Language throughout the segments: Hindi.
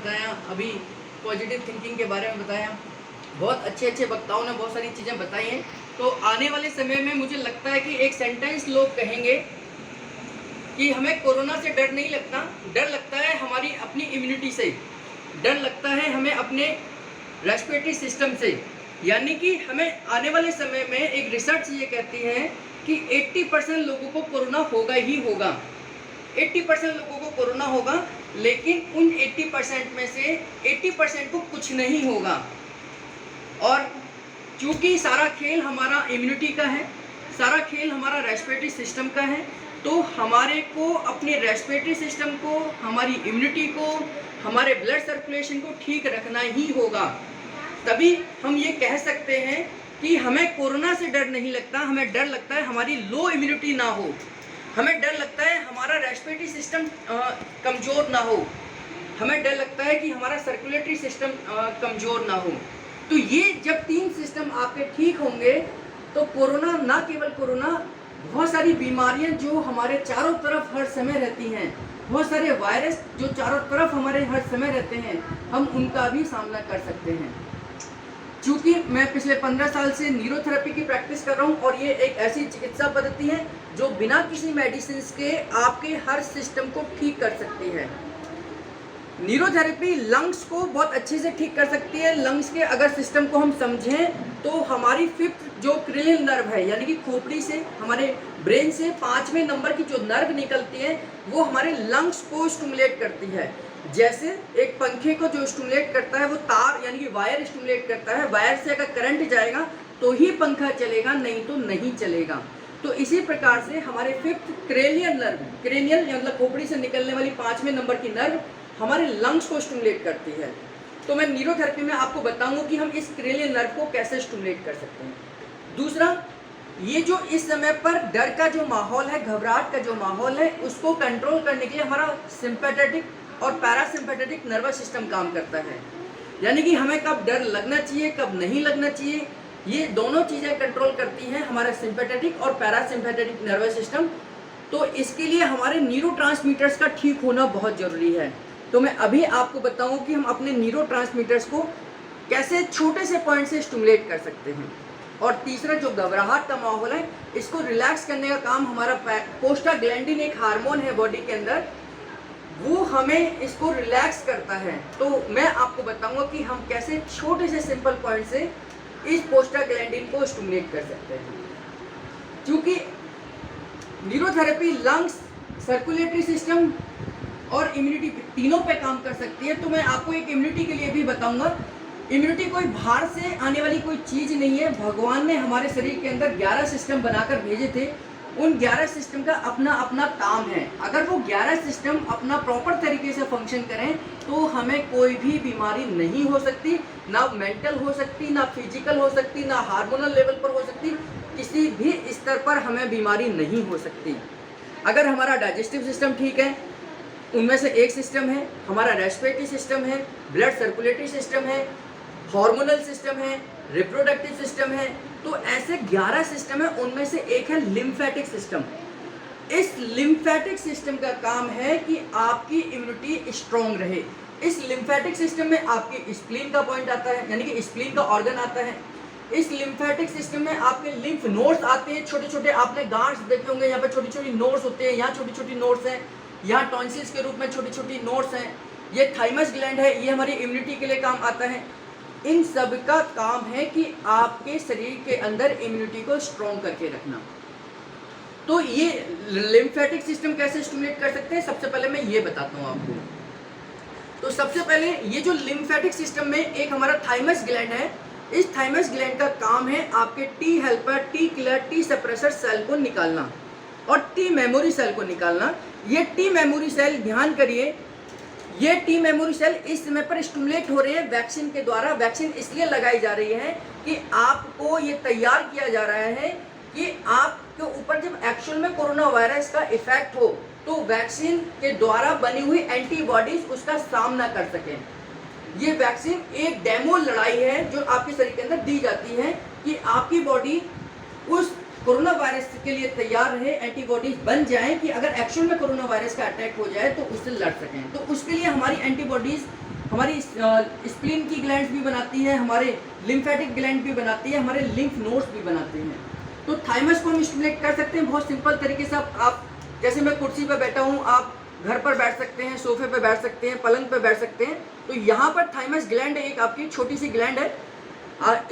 बताया, अभी पॉजिटिव थिंकिंग के बारे में बताया, बहुत अच्छे अच्छे वक्ताओं ने बहुत सारी चीज़ें बताई हैं। तो आने वाले समय में मुझे लगता है कि एक सेंटेंस लोग कहेंगे कि हमें कोरोना से डर नहीं लगता, डर लगता है हमारी अपनी इम्यूनिटी से, डर लगता है हमें अपने रेस्पिरेटरी सिस्टम से। यानी कि हमें आने वाले समय में एक रिसर्च ये कहती है कि 80% लोगों को कोरोना होगा ही होगा, 80% लोगों को कोरोना होगा, लेकिन उन 80% में से 80% को कुछ नहीं होगा। और चूँकि सारा खेल हमारा इम्यूनिटी का है, सारा खेल हमारा रेस्पिरेटरी सिस्टम का है, तो हमारे को अपने रेस्पिरेटरी सिस्टम को, हमारी इम्यूनिटी को, हमारे ब्लड सर्कुलेशन को ठीक रखना ही होगा। तभी हम ये कह सकते हैं कि हमें कोरोना से डर नहीं लगता, हमें डर लगता है हमारी लो इम्यूनिटी ना हो, हमें डर लगता है हमारा रेस्पिरेटरी सिस्टम कमज़ोर ना हो, हमें डर लगता है कि हमारा सर्कुलेटरी सिस्टम कमज़ोर ना हो। तो ये जब 3 सिस्टम आपके ठीक होंगे तो कोरोना, ना केवल कोरोना, बहुत सारी बीमारियां जो हमारे चारों तरफ हर समय रहती हैं, बहुत सारे वायरस जो चारों तरफ हमारे हर समय रहते हैं, हम उनका भी सामना कर सकते हैं। चूँकि मैं पिछले 15 साल से न्यूरोथेरेपी की प्रैक्टिस कर रहा हूँ और ये एक ऐसी चिकित्सा पद्धति है जो बिना किसी मेडिसिन के आपके हर सिस्टम को ठीक कर सकती है। न्यूरोथेरेपी लंग्स को बहुत अच्छे से ठीक कर सकती है। लंग्स के अगर सिस्टम को हम समझें तो हमारी 5th जो क्रेनियल नर्व है, यानी कि खोपड़ी से, हमारे ब्रेन से 5वें नंबर की जो नर्व निकलती है वो हमारे लंग्स को स्टिमुलेट करती है। जैसे एक पंखे को जो स्टिमुलेट करता है वो तार यानी कि वायर स्टिमुलेट करता है, वायर से अगर करंट जाएगा तो ही पंखा चलेगा, नहीं तो नहीं चलेगा। तो इसी प्रकार से हमारे 5th क्रेनियल नर्व, क्रेनियल मतलब खोपड़ी से निकलने वाली 5वें नंबर की नर्व हमारे लंग्स को स्टिमुलेट करती है। तो मैं न्यूरोथेरेपी में आपको बताऊंगा कि हम इस क्रेनियल नर्व को कैसे स्टिमुलेट कर सकते हैं। दूसरा, ये जो इस समय पर डर का जो माहौल है, घबराहट का जो माहौल है, उसको कंट्रोल करने के लिए हमारा सिंपैथेटिक और पैरासिम्पैथेटिक नर्वस सिस्टम काम करता है। यानी कि हमें कब डर लगना चाहिए, कब नहीं लगना चाहिए, ये दोनों चीज़ें कंट्रोल करती हैं हमारा सिंपैथेटिक और पैरासिम्पैथेटिक नर्वस सिस्टम। तो इसके लिए हमारे न्यूरोट्रांसमीटर्स का ठीक होना बहुत ज़रूरी है। तो मैं अभी आपको बताऊंगा कि हम अपने न्यूरोट्रांसमीटर्स को कैसे छोटे से पॉइंट से स्टिमुलेट कर सकते हैं। और तीसरा, जो घबराहट का माहौल है, इसको रिलैक्स करने का काम हमारा प्रोस्टाग्लैंडिन एक हार्मोन है बॉडी के अंदर, वो हमें इसको रिलैक्स करता है। तो मैं आपको बताऊंगा कि हम कैसे छोटे से सिंपल पॉइंट से इस प्रोस्टाग्लैंडिन को स्टिमुलेट कर सकते हैं। क्योंकि न्यूरोथेरेपी लंग्स, सर्कुलेटरी सिस्टम और इम्यूनिटी तीनों पे काम कर सकती है। तो मैं आपको एक इम्यूनिटी के लिए भी बताऊंगा। इम्यूनिटी कोई बाहर से आने वाली कोई चीज़ नहीं है। भगवान ने हमारे शरीर के अंदर 11 सिस्टम बनाकर भेजे थे। उन 11 सिस्टम का अपना अपना काम है। अगर वो 11 सिस्टम अपना प्रॉपर तरीके से फंक्शन करें तो हमें कोई भी बीमारी नहीं हो सकती, ना मेंटल हो सकती, ना फिजिकल हो सकती, ना हार्मोनल लेवल पर हो सकती, किसी भी स्तर पर हमें बीमारी नहीं हो सकती। अगर हमारा डाइजेस्टिव सिस्टम ठीक है, उनमें से एक सिस्टम है हमारा रेस्पिरेटरी सिस्टम है, ब्लड सर्कुलेटरी सिस्टम है, हार्मोनल सिस्टम है, रिप्रोडक्टिव सिस्टम है, तो ऐसे 11 सिस्टम है। उनमें से एक है लिम्फेटिक सिस्टम। इस लिम्फेटिक सिस्टम का काम है कि आपकी इम्यूनिटी स्ट्रॉन्ग रहे। इस लिम्फेटिक सिस्टम में आपकी स्प्लीन का पॉइंट आता है, यानी कि स्प्लीन का ऑर्गन आता है। इस लिम्फेटिक सिस्टम में आपके लिम्फ नोड्स आते हैं, छोटे छोटे, आपने गांठ देखे होंगे, यहाँ पे छोटी छोटी नोड्स होते हैं, यहाँ छोटी छोटी नोड्स हैं, यहाँ टॉन्सिल्स के रूप में छोटी छोटी नोड्स हैं। ये थाइमस ग्लैंड है, ये हमारी इम्यूनिटी के लिए काम आता है। इन सब का काम है कि आपके शरीर के अंदर इम्यूनिटी को स्ट्रॉन्ग करके रखना। तो ये लिम्फेटिक सिस्टम कैसे स्टिमुलेट कर सकते हैं, सबसे पहले मैं ये बताता हूँ आपको। तो सबसे पहले ये जो लिम्फेटिक सिस्टम में एक हमारा थाइमस ग्लैंड है, इस थाइमस ग्लैंड का काम है आपके T helper, T killer, T suppressor cell को निकालना और टी मेमोरी सेल को निकालना। ये टी मेमोरी सेल, ध्यान करिए, ये टी मेमोरी सेल इस समय पर स्टिमुलेट हो रही है वैक्सीन के द्वारा। वैक्सीन इसलिए लगाई जा रही है कि आपको ये तैयार किया जा रहा है कि आपके ऊपर जब एक्चुअल में कोरोना वायरस का इफेक्ट हो तो वैक्सीन के द्वारा बनी हुई एंटीबॉडीज उसका सामना कर सकें। ये वैक्सीन एक डेमो लड़ाई है जो आपके शरीर के अंदर दी जाती है कि आपकी बॉडी उस कोरोना वायरस के लिए तैयार रहे, एंटीबॉडीज बन जाएं कि अगर एक्चुअल में कोरोना वायरस का अटैक हो जाए तो उससे लड़ सकें। तो उसके लिए हमारी एंटीबॉडीज हमारी स्प्लीन की ग्लैंड भी बनाती है, हमारे लिम्फेटिक ग्लैंड भी बनाती है, हमारे लिम्फ नोड्स भी बनाते हैं। तो थाइमस को हम स्टिमुलेट कर सकते हैं बहुत सिंपल तरीके से। आप जैसे मैं कुर्सी पर बैठा हूँ, आप घर पर बैठ सकते हैं, सोफे पर बैठ सकते हैं, पलंग पर बैठ सकते हैं। तो यहाँ पर थाइमस ग्लैंड एक आपकी छोटी सी ग्लैंड है।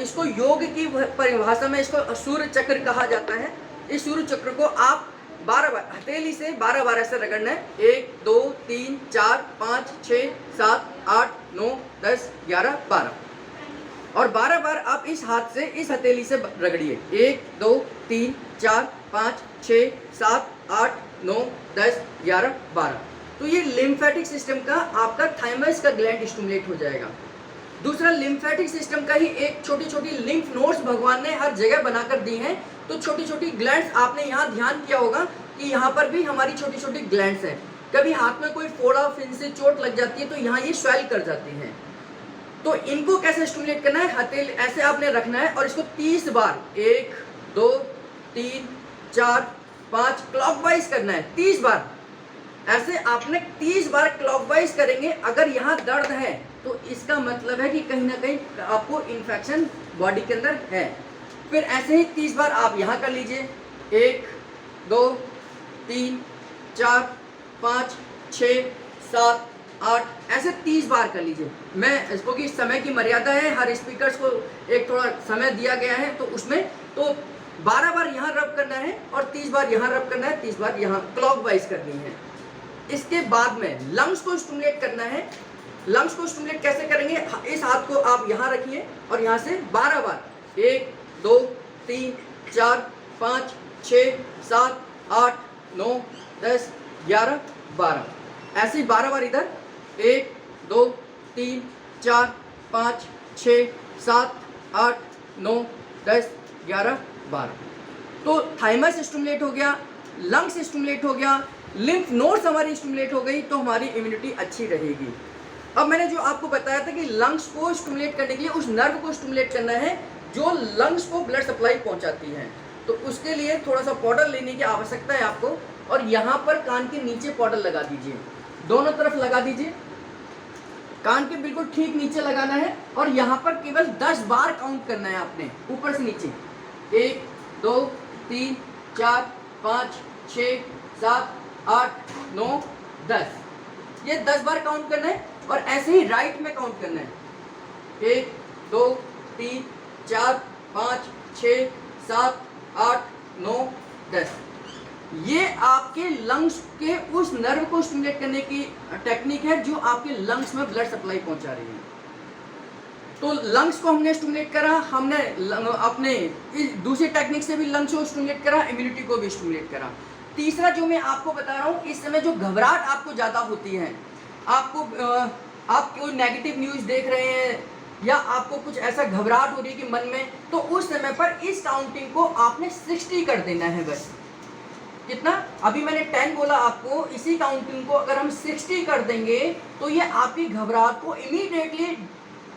इसको योग की परिभाषा में इसको सूर्य चक्र कहा जाता है। इस सूर्य चक्र को आप 12 बार हथेली से 12 बार ऐसे रगड़ना है। 1 2 3 4 5 6 7 8 9 10 11 12 और 12 बार आप इस हाथ से इस हथेली से रगड़िए। 1 2 3 4 5 6 7 8 9 10 11 12। तो ये लिम्फेटिक सिस्टम का आपका थाइमस का ग्लैंड स्टिमुलेट हो जाएगा। दूसरा, लिम्फेटिक सिस्टम का ही एक छोटी छोटी लिम्फ नोड्स भगवान ने हर जगह बनाकर दी हैं। तो छोटी छोटी ग्लैंड्स आपने यहाँ ध्यान किया होगा कि यहाँ पर भी हमारी छोटी छोटी ग्लैंड्स हैं। कभी हाथ में कोई फोड़ा फिन से चोट लग जाती है तो यहाँ ये स्वेल कर जाती हैं। तो इनको कैसे स्टिमुलेट करना है, हथेली ऐसे आपने रखना है और इसको 30 बार 1 2 3 4 5 क्लॉकवाइज करना है। 30 बार ऐसे आपने 30 बार क्लॉकवाइज करेंगे। अगर यहाँ दर्द है तो इसका मतलब है कि कहीं ना कहीं आपको इन्फेक्शन बॉडी के अंदर है। फिर ऐसे ही 30 बार आप यहाँ कर लीजिए। 1 2 3 4 5 6 7 8 ऐसे 30 बार कर लीजिए। मैं इसको कि समय की मर्यादा है, हर स्पीकर्स को एक थोड़ा समय दिया गया है, तो उसमें तो 12 बार यहाँ रब करना है और 30 बार यहाँ रब करना है, 30 बार यहाँ क्लॉकवाइज करनी है। इसके बाद में लंग्स को स्टिमुलेट करना है। लंग्स को स्टिमुलेट कैसे करेंगे, इस हाथ को आप यहाँ रखिए और यहाँ से 12 बार 1 2 3 4 5 6 7 8 9 10 11 12 ऐसे ही 12 बार इधर 1 2 3 4 5 6 7 8 9 10 11 12। तो थाइमस स्टिमुलेट हो गया, लंग्स स्टिमुलेट हो गया, लिम्फ नोड्स हमारी स्टिमुलेट हो गई, तो हमारी इम्यूनिटी अच्छी रहेगी। अब मैंने जो आपको बताया था कि लंग्स को स्टिमुलेट करने के लिए उस नर्व को स्टिमुलेट करना है जो लंग्स को ब्लड सप्लाई पहुंचाती है। तो उसके लिए थोड़ा सा पाउडर लेने की आवश्यकता है आपको, और यहाँ पर कान के नीचे पाउडर लगा दीजिए, दोनों तरफ लगा दीजिए। कान के बिल्कुल ठीक नीचे लगाना है और यहाँ पर केवल 10 बार काउंट करना है आपने, ऊपर से नीचे। 1 2 3 4 5 6 7 8 9 10 ये 10 बार काउंट करना है। और ऐसे ही राइट में काउंट करना है। 1 2 3 4 5 6 7 8 9 10। ये आपके लंग्स के उस नर्व को स्टिमुलेट करने की टेक्निक है जो आपके लंग्स में ब्लड सप्लाई पहुंचा रही है। तो लंग्स को हमने स्टिमुलेट करा, हमने अपने दूसरी टेक्निक से भी लंग्स को स्टिमुलेट करा, इम्यूनिटी को भी स्टिमुलेट करा। तीसरा जो मैं आपको बता रहा हूँ, इस समय जो घबराहट आपको ज़्यादा होती है, आप कोई नेगेटिव न्यूज़ देख रहे हैं या आपको कुछ ऐसा घबराहट हो रही है कि मन में, तो उस समय पर इस काउंटिंग को आपने 60 कर देना है बस। कितना, अभी मैंने 10 बोला आपको, इसी काउंटिंग को अगर हम 60 कर देंगे तो ये आपकी घबराहट को इमीडिएटली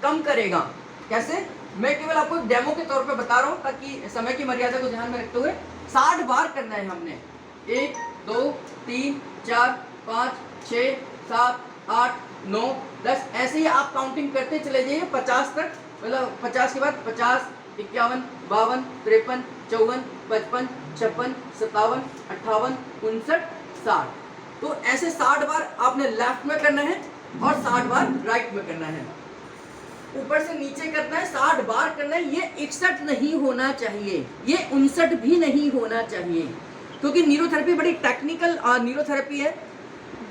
कम करेगा। कैसे, मैं केवल आपको डेमो के तौर पे बता रहा हूँ ताकि समय की मर्यादा को ध्यान में रखते हुए। 60 बार करना है हमने। 1 2 3 4 5 6 7 8 9 10 ऐसे ही आप काउंटिंग करते चले जाइए 50 तक। मतलब 50 के बाद 50 51 52 53 54 55 56 57 58 59 60। तो ऐसे 60 बार आपने लेफ्ट में करना है और 60 बार राइट में करना है। ऊपर से नीचे करना है, 60 बार करना है। ये 61 नहीं होना चाहिए, ये 59 भी नहीं होना चाहिए, क्योंकि न्यूरोथेरेपी बड़ी टेक्निकल न्यूरोथेरेपी है,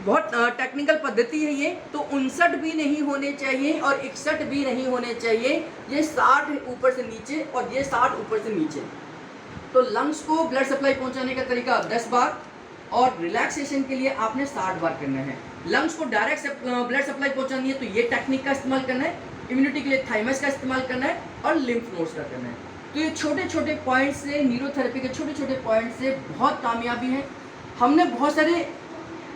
बहुत टेक्निकल पद्धति है ये। तो 59 भी नहीं होने चाहिए और 61 भी नहीं होने चाहिए। ये 60 ऊपर से नीचे और ये 60 ऊपर से नीचे। तो लंग्स को ब्लड सप्लाई पहुंचाने का तरीका 10 बार और रिलैक्सेशन के लिए आपने 60 बार करना है। लंग्स को डायरेक्ट ब्लड सप्लाई पहुंचानी है तो ये टेक्निक का इस्तेमाल करना है। इम्यूनिटी के लिए थाइमस का इस्तेमाल करना है और लिम्फ नोड्स का करना है। तो ये छोटे छोटे पॉइंट से, न्यूरोथेरेपी के छोटे छोटे पॉइंट से बहुत कामयाबी है। हमने बहुत सारे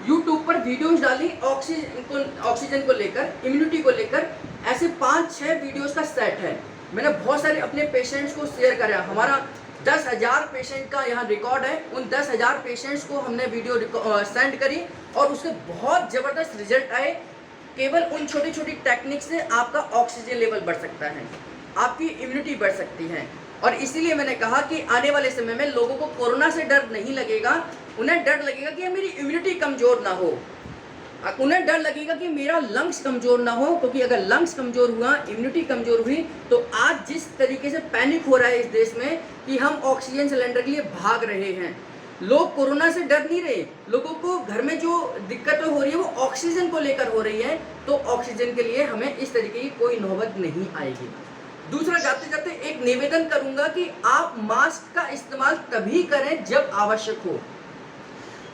यूट्यूब पर वीडियोस डाली ऑक्सीजन को लेकर, इम्यूनिटी को लेकर, ऐसे 5-6 वीडियोस का सेट है। मैंने बहुत सारे अपने पेशेंट्स को शेयर करा। हमारा 10,000 पेशेंट का यहाँ रिकॉर्ड है। उन 10,000 पेशेंट्स को हमने वीडियो सेंड करी और उसके बहुत ज़बरदस्त रिजल्ट आए। केवल उन छोटी छोटी टेक्निक से आपका ऑक्सीजन लेवल बढ़ सकता है, आपकी इम्यूनिटी बढ़ सकती है। और इसीलिए मैंने कहा कि आने वाले समय में लोगों को कोरोना से डर नहीं लगेगा, उन्हें डर लगेगा कि मेरी इम्यूनिटी कमज़ोर ना हो, उन्हें डर लगेगा कि मेरा लंग्स कमज़ोर ना हो, क्योंकि अगर लंग्स कमज़ोर हुआ, इम्यूनिटी कमज़ोर हुई, तो आज जिस तरीके से पैनिक हो रहा है इस देश में कि हम ऑक्सीजन सिलेंडर के लिए भाग रहे हैं, लोग कोरोना से डर नहीं रहे, लोगों को घर में जो दिक्कतें हो रही है वो ऑक्सीजन को लेकर हो रही है। तो ऑक्सीजन के लिए हमें इस तरीके की कोई नौबत नहीं आएगी। दूसरा, जाते जाते एक निवेदन करूंगा कि आप मास्क का इस्तेमाल तभी करें जब आवश्यक हो।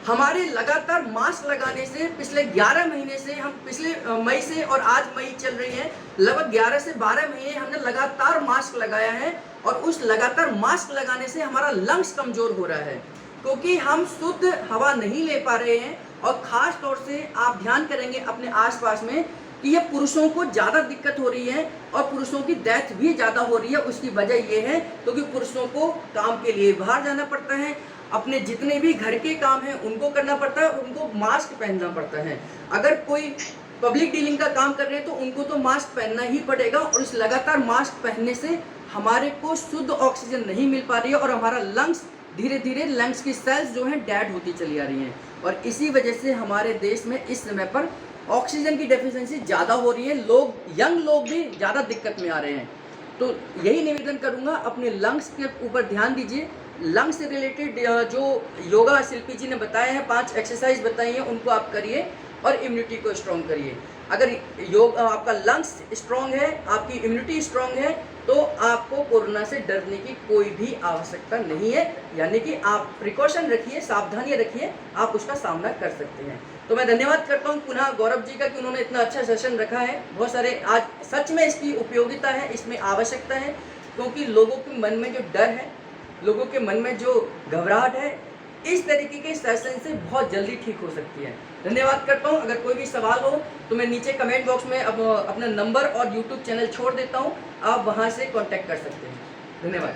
हमारे लगातार मास्क लगाने से पिछले 11 महीने से, हम पिछले मई से और आज मई चल रही है, लगभग 11 से 12 महीने हमने लगातार मास्क लगाया है। और उस लगातार मास्क लगाने से हमारा लंग्स कमज़ोर हो रहा है, क्योंकि हम शुद्ध हवा नहीं ले पा रहे हैं। और ख़ास तौर से आप ध्यान करेंगे अपने आसपास में कि ये पुरुषों को ज़्यादा दिक्कत हो रही है और पुरुषों की डेथ भी ज़्यादा हो रही है। उसकी वजह ये है क्योंकि पुरुषों को काम के लिए बाहर जाना पड़ता है, अपने जितने भी घर के काम हैं उनको करना पड़ता है, उनको मास्क पहनना पड़ता है। अगर कोई पब्लिक डीलिंग का काम कर रहे हैं तो उनको तो मास्क पहनना ही पड़ेगा। और इस लगातार मास्क पहनने से हमारे को शुद्ध ऑक्सीजन नहीं मिल पा रही है और हमारा लंग्स धीरे धीरे लंग्स की सेल्स जो हैं डेड होती चली आ रही हैं। और इसी वजह से हमारे देश में इस समय पर ऑक्सीजन की डेफिशिएंसी ज़्यादा हो रही है, लोग, यंग लोग भी ज़्यादा दिक्कत में आ रहे हैं। तो यही निवेदन करूँगा, अपने लंग्स के ऊपर ध्यान दीजिए। लंग्स से रिलेटेड जो योगा शिल्पी जी ने बताए हैं, 5 एक्सरसाइज बताई हैं, उनको आप करिए और इम्यूनिटी को स्ट्रॉन्ग करिए। अगर योग आपका लंग्स स्ट्रॉन्ग है, आपकी इम्यूनिटी स्ट्रॉन्ग है, तो आपको कोरोना से डरने की कोई भी आवश्यकता नहीं है। यानी कि आप प्रिकॉशन रखिए, सावधानियां रखिए, आप उसका सामना कर सकते हैं। तो मैं धन्यवाद करता हूं पुनः गौरव जी का कि उन्होंने इतना अच्छा सेशन रखा है। बहुत सारे आज सच में इसकी उपयोगिता है, इसमें आवश्यकता है, क्योंकि लोगों के मन में जो डर है, लोगों के मन में जो घबराहट है, इस तरीके के सेशन से बहुत जल्दी ठीक हो सकती है। धन्यवाद करता हूँ। अगर कोई भी सवाल हो तो मैं नीचे कमेंट बॉक्स में अब अपना नंबर और यूट्यूब चैनल छोड़ देता हूँ, आप वहाँ से कांटेक्ट कर सकते हैं। धन्यवाद।